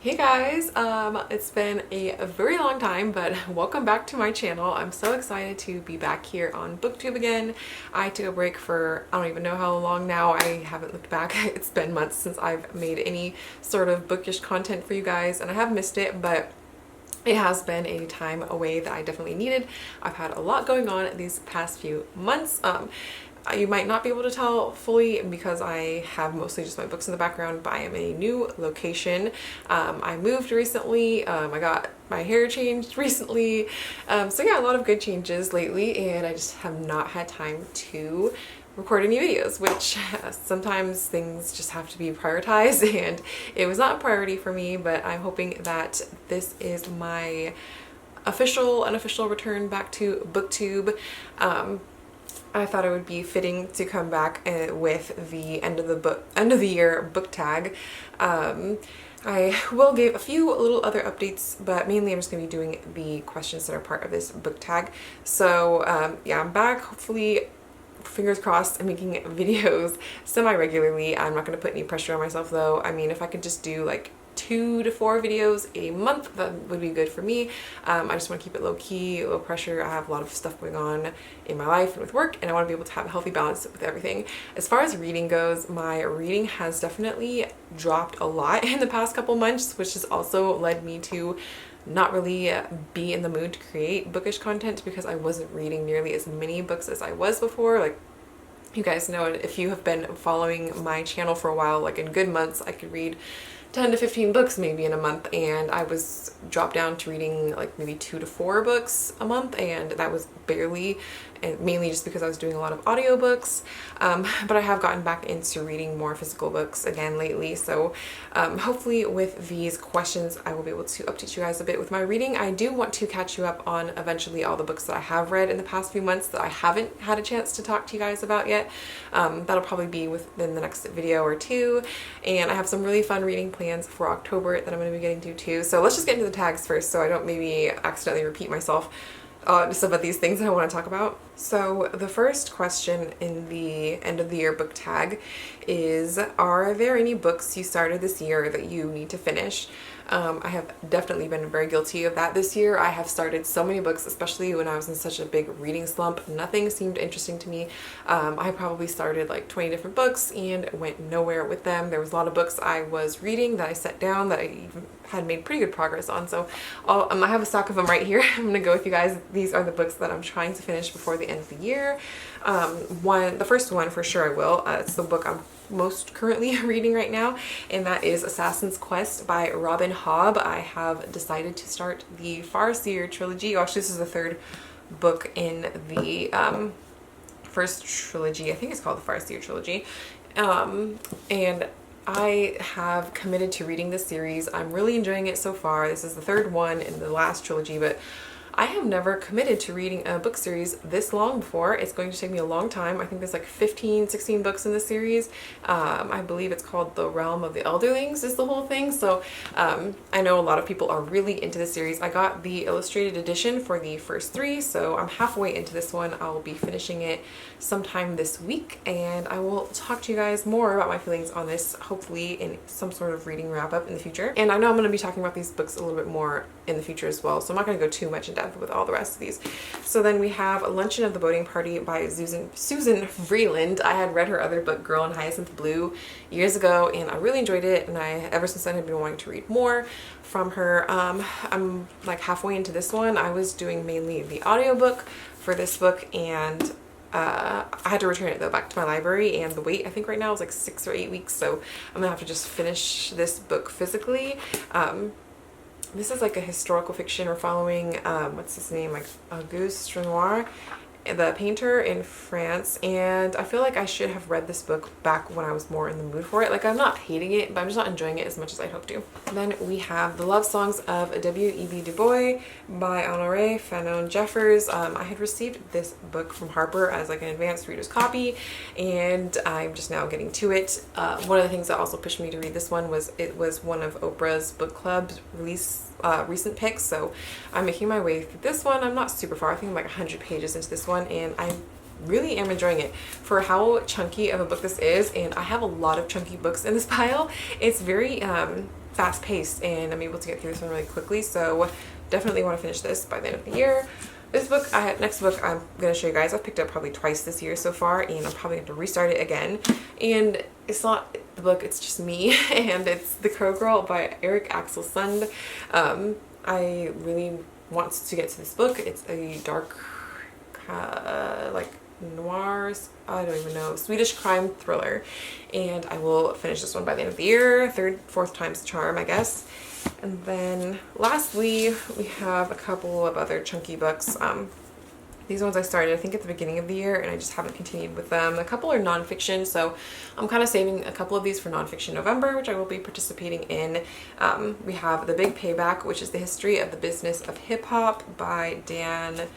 Hey guys, it's been a very long time, but welcome back to my channel. I'm so excited to be back here on BookTube again. I took a break for I don't even know how long now. I haven't looked back. It's been months since I've made any sort of bookish content for you guys, and I have missed it, but it has been a time away that I definitely needed. I've had a lot going on these past few months. You might not be able to tell fully because I have mostly just my books in the background, but I am in a new location. I moved recently. I got my hair changed recently. So yeah, a lot of good changes lately, and I just have not had time to record any videos, which sometimes things just have to be prioritized, and it was not a priority for me, but I'm hoping that this is my unofficial return back to BookTube. I thought it would be fitting to come back with the end of the year book tag. I will give a few little other updates, but mainly I'm just going to be doing the questions that are part of this book tag. So yeah, I'm back. Hopefully, fingers crossed, I'm making videos semi-regularly. I'm not going to put any pressure on myself though. I mean, if I could just do like 2 to 4 videos a month, that would be good for me. I just want to keep it low key, low pressure. I have a lot of stuff going on in my life and with work, and I want to be able to have a healthy balance with everything. As far as reading goes, my reading has definitely dropped a lot in the past couple months, which has also led me to not really be in the mood to create bookish content because I wasn't reading nearly as many books as I was before. Like, you guys know, if you have been following my channel for a while, like in good months I could read 10 to 15 books maybe in a month, and I was dropped down to reading like maybe 2 to 4 books a month, and that was barely, and mainly just because I was doing a lot of audiobooks. But I have gotten back into reading more physical books again lately, so hopefully with these questions I will be able to update you guys a bit with my reading. I do want to catch you up on eventually all the books that I have read in the past few months that I haven't had a chance to talk to you guys about yet. That'll probably be within the next video or two, and I have some really fun reading plans for October that I'm going to be getting to too. So let's just get into the tags first so I don't maybe accidentally repeat myself just about these things that I want to talk about. So the first question in the end of the year book tag is, are there any books you started this year that you need to finish? I have definitely been very guilty of that this year. I have started so many books, especially when I was in such a big reading slump. Nothing seemed interesting to me. I probably started like 20 different books and went nowhere with them. There was a lot of books I was reading that I set down that I even had made pretty good progress on. So I have a stock of them right here. I'm gonna go with you guys. These are the books that I'm trying to finish before the end of the year. The first one for sure I will. It's the book I'm most currently reading right now, and that is Assassin's Quest by Robin Hobb. I have decided to start the Farseer trilogy. Actually, this is the third book in the first trilogy. I think it's called the Farseer trilogy. And I have committed to reading this series. I'm really enjoying it so far. This is the third one in the last trilogy, but I have never committed to reading a book series this long before. It's going to take me a long time. I think there's like 15, 16 books in the series. I believe it's called The Realm of the Elderlings is the whole thing. So I know a lot of people are really into this series. I got the illustrated edition for the first 3, so I'm halfway into this one. I'll be finishing it sometime this week, and I will talk to you guys more about my feelings on this, hopefully in some sort of reading wrap up in the future. And I know I'm going to be talking about these books a little bit more in the future as well, so I'm not going to go too much in depth with all the rest of these. So then we have Luncheon of the Boating Party by Susan Vreeland. I had read her other book, Girl in Hyacinth Blue, years ago, and I really enjoyed it, and ever since then have been wanting to read more from her. I'm like halfway into this one. I was doing mainly the audiobook for this book, and I had to return it though back to my library, and the wait I think right now is like 6 or 8 weeks, so I'm gonna have to just finish this book physically. This is like a historical fiction. We're following what's his name, like Auguste Renoir, the painter in France, and I feel like I should have read this book back when I was more in the mood for it. Like, I'm not hating it, but I'm just not enjoying it as much as I'd hoped to. And then we have The Love Songs of W.E.B. Du Bois by Honoré Fanon Jeffers. I had received this book from Harper as like an advanced reader's copy, and I'm just now getting to it. One of the things that also pushed me to read this one was it was one of Oprah's book club's recent picks, so I'm making my way through this one. I'm not super far. I think I'm like 100 pages into this one, and I really am enjoying it for how chunky of a book this is, and I have a lot of chunky books in this pile. It's very fast paced and I'm able to get through this one really quickly. So definitely want to finish this by the end of the year. This book, next book I'm going to show you guys, I've picked up probably twice this year so far, and I'm probably going to restart it again. And it's not the book, it's just me, and it's The Crow Girl by Eric Axel Sund. I really want to get to this book. It's a dark, like noirs, I don't even know, Swedish crime thriller, and I will finish this one by the end of the year. Fourth time's the charm, I guess. And then lastly, we have a couple of other chunky books. These ones I started, I think, at the beginning of the year, and I just haven't continued with them. A couple are nonfiction, so I'm kind of saving a couple of these for Nonfiction November, which I will be participating in. We have The Big Payback, which is the history of the business of hip-hop by Dan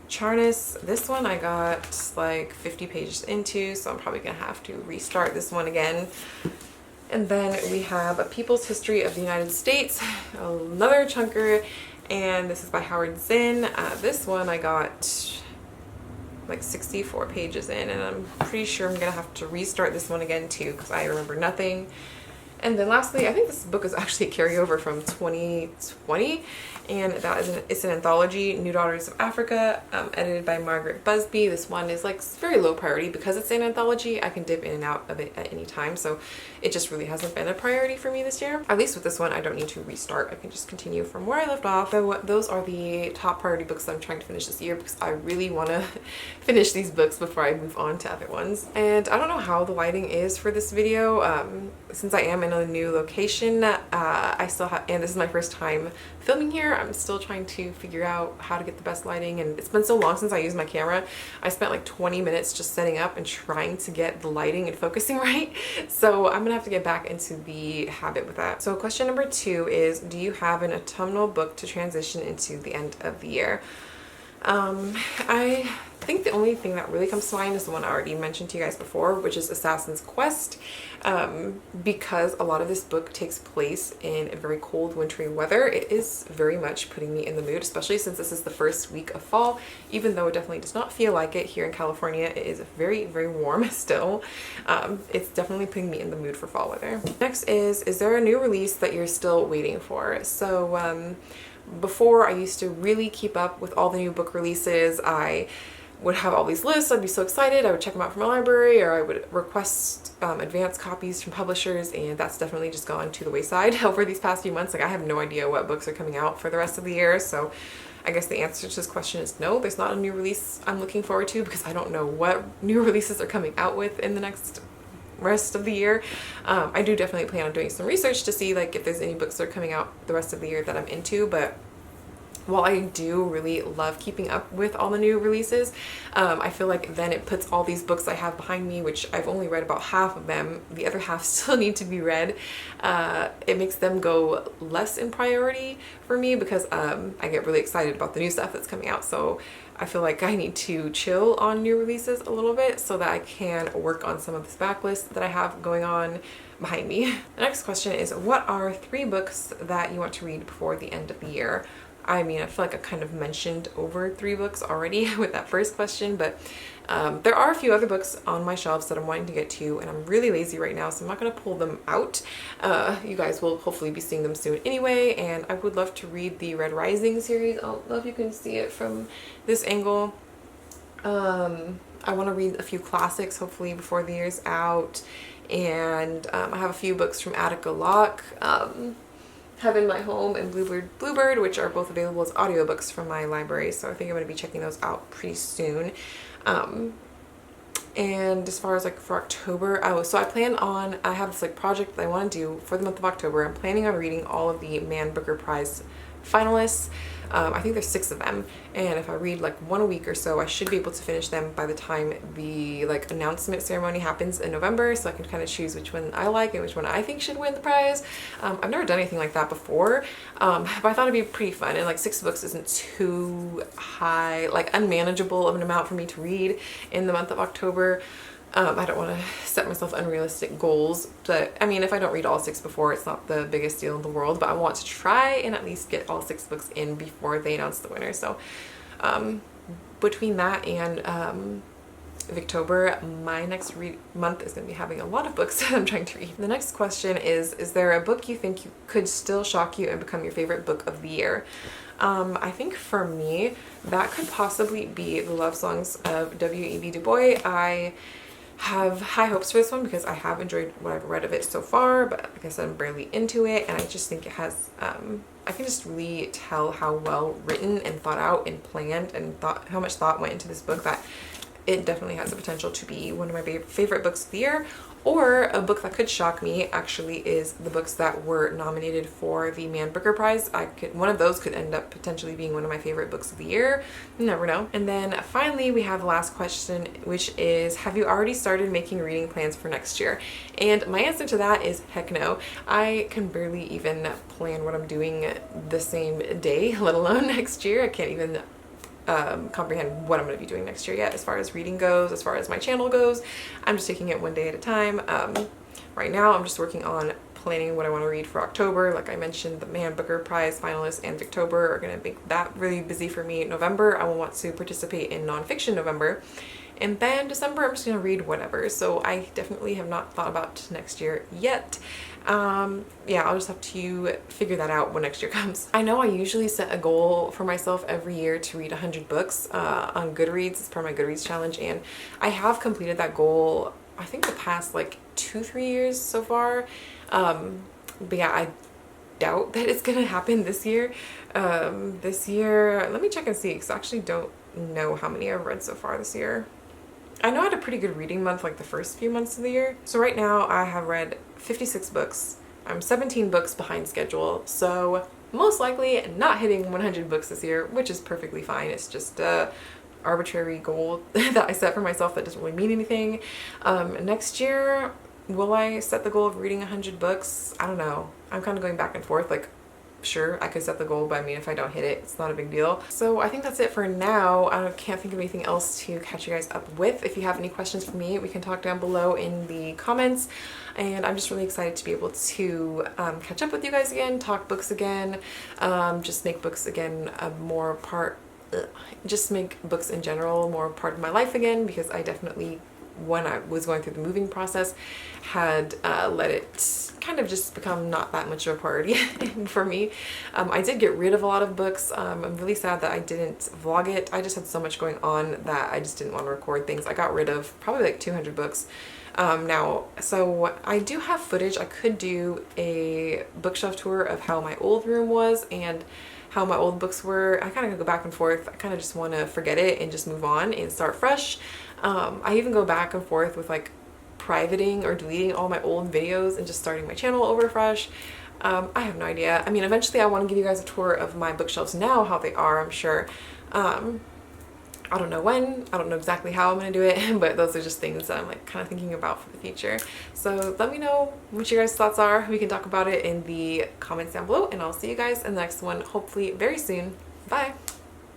Charnas. This one I got like 50 pages into, so I'm probably gonna have to restart this one again. And then we have A People's History of the United States, another chunker, and this is by Howard Zinn. This one I got like 64 pages in, and I'm pretty sure I'm gonna have to restart this one again too because I remember nothing. And then lastly, I think this book is actually a carryover from 2020, and that is it's an anthology, New Daughters of Africa, edited by Margaret Busby. This one is like very low priority because it's an anthology. I can dip in and out of it at any time, so it just really hasn't been a priority for me this year. At least with this one, I don't need to restart. I can just continue from where I left off. So those are the top priority books that I'm trying to finish this year because I really want to finish these books before I move on to other ones. And I don't know how the lighting is for this video. Since I am in a new location, I still have, and this is my first time filming here, I'm still trying to figure out how to get the best lighting, and it's been so long since I used my camera. I spent like 20 minutes just setting up and trying to get the lighting and focusing right, so I'm gonna have to get back into the habit with that. So question number 2 is, do you have an autumnal book to transition into the end of the year? I think the only thing that really comes to mind is the one I already mentioned to you guys before, which is Assassin's Quest, because a lot of this book takes place in a very cold, wintry weather. It is very much putting me in the mood, especially since this is the first week of fall, even though it definitely does not feel like it here in California. It is very, very warm still. It's definitely putting me in the mood for fall weather. Next is there a new release that you're still waiting for? So, before, I used to really keep up with all the new book releases. I would have all these lists. I'd be so excited. I would check them out from a library, or I would request advance copies from publishers, and that's definitely just gone to the wayside over these past few months. Like, I have no idea what books are coming out for the rest of the year, so I guess the answer to this question is no, there's not a new release I'm looking forward to because I don't know what new releases are coming out with in the next rest of the year. I do definitely plan on doing some research to see like if there's any books that are coming out the rest of the year that I'm into, but while I do really love keeping up with all the new releases, I feel like then it puts all these books I have behind me, which I've only read about half of them, the other half still need to be read. It makes them go less in priority for me because I get really excited about the new stuff that's coming out. So I feel like I need to chill on new releases a little bit so that I can work on some of this backlist that I have going on behind me. The next question is, what are 3 books that you want to read before the end of the year? I mean, I feel like I kind of mentioned over 3 books already with that first question, but there are a few other books on my shelves that I'm wanting to get to, and I'm really lazy right now, so I'm not going to pull them out. You guys will hopefully be seeing them soon anyway, and I would love to read the Red Rising series. I don't know if you can see it from this angle. I want to read a few classics hopefully before the year's out, and I have a few books from Attica Locke, Heaven, My Home, and Bluebird, which are both available as audiobooks from my library, so I think I'm going to be checking those out pretty soon. And as far as like for October, so I have this like project that I want to do for the month of October. I'm planning on reading all of the Man Booker Prize finalists. I think there's 6 of them, and if I read like 1 a week or so, I should be able to finish them by the time the like announcement ceremony happens in November, so I can kind of choose which one I like and which one I think should win the prize. I've never done anything like that before, but I thought it'd be pretty fun, and like 6 books isn't too high, like unmanageable of an amount for me to read in the month of October. I don't want to set myself unrealistic goals, but I mean, if I don't read all 6 before, it's not the biggest deal in the world, but I want to try and at least get all 6 books in before they announce the winner. So between that and Victober. My next month is going to be having a lot of books that I'm trying to read. The next question is there a book you think you could still shock you and become your favorite book of the year? I think for me, that could possibly be The Love Songs of W.E.B. Du Bois. I have high hopes for this one because I have enjoyed what I've read of it so far, but like I said, I'm barely into it, and I just think it has, I can just really tell how well written and thought out and planned and how much thought went into this book that it definitely has the potential to be one of my favorite books of the year. Or a book that could shock me actually is the books that were nominated for the Man Booker Prize. One of those could end up potentially being one of my favorite books of the year. You never know. And then finally we have the last question, which is, have you already started making reading plans for next year? And my answer to that is heck no. I can barely even plan what I'm doing the same day, let alone next year. I can't even comprehend what I'm going to be doing next year yet as far as reading goes, as far as my channel goes. I'm just taking it one day at a time. Right now I'm just working on planning what I want to read for October. Like I mentioned, the Man Booker Prize finalists and Victober are going to make that really busy for me. November, I will want to participate in nonfiction November. And then December, I'm just going to read whatever. So I definitely have not thought about next year yet. Yeah, I'll just have to figure that out when next year comes. I know I usually set a goal for myself every year to read 100 books on Goodreads. It's part of my Goodreads challenge, and I have completed that goal, I think the past like 2-3 years so far. But yeah, I doubt that it's gonna happen this year. This year, let me check and see, because I actually don't know how many I've read so far this year. I know I had a pretty good reading month like the first few months of the year. So right now I have read 56 books. I'm 17 books behind schedule, so most likely not hitting 100 books this year, which is perfectly fine. It's just a arbitrary goal that I set for myself that doesn't really mean anything. Next year, will I set the goal of reading 100 books? I don't know. I'm kind of going back and forth. Like, sure, I could set the goal, but I mean, if I don't hit it, it's not a big deal. So I think that's it for now. I can't think of anything else to catch you guys up with. If you have any questions for me, we can talk down below in the comments. And I'm just really excited to be able to catch up with you guys again, talk books again, just make books again just make books in general more part of my life again, because I definitely, when I was going through the moving process, had let it kind of just become not that much of a priority for me. I did get rid of a lot of books. I'm really sad that I didn't vlog it. I just had so much going on that I just didn't want to record things. I got rid of probably like 200 books now. So I do have footage. I could do a bookshelf tour of how my old room was and how my old books were. I kind of go back and forth. I kind of just want to forget it and just move on and start fresh. I even go back and forth with like privating or deleting all my old videos and just starting my channel over fresh. I have no idea. I mean, eventually I want to give you guys a tour of my bookshelves now, how they are, I'm sure. I don't know when, I don't know exactly how I'm going to do it, but those are just things that I'm like kind of thinking about for the future. So let me know what your guys' thoughts are. We can talk about it in the comments down below, and I'll see you guys in the next one, hopefully very soon. Bye!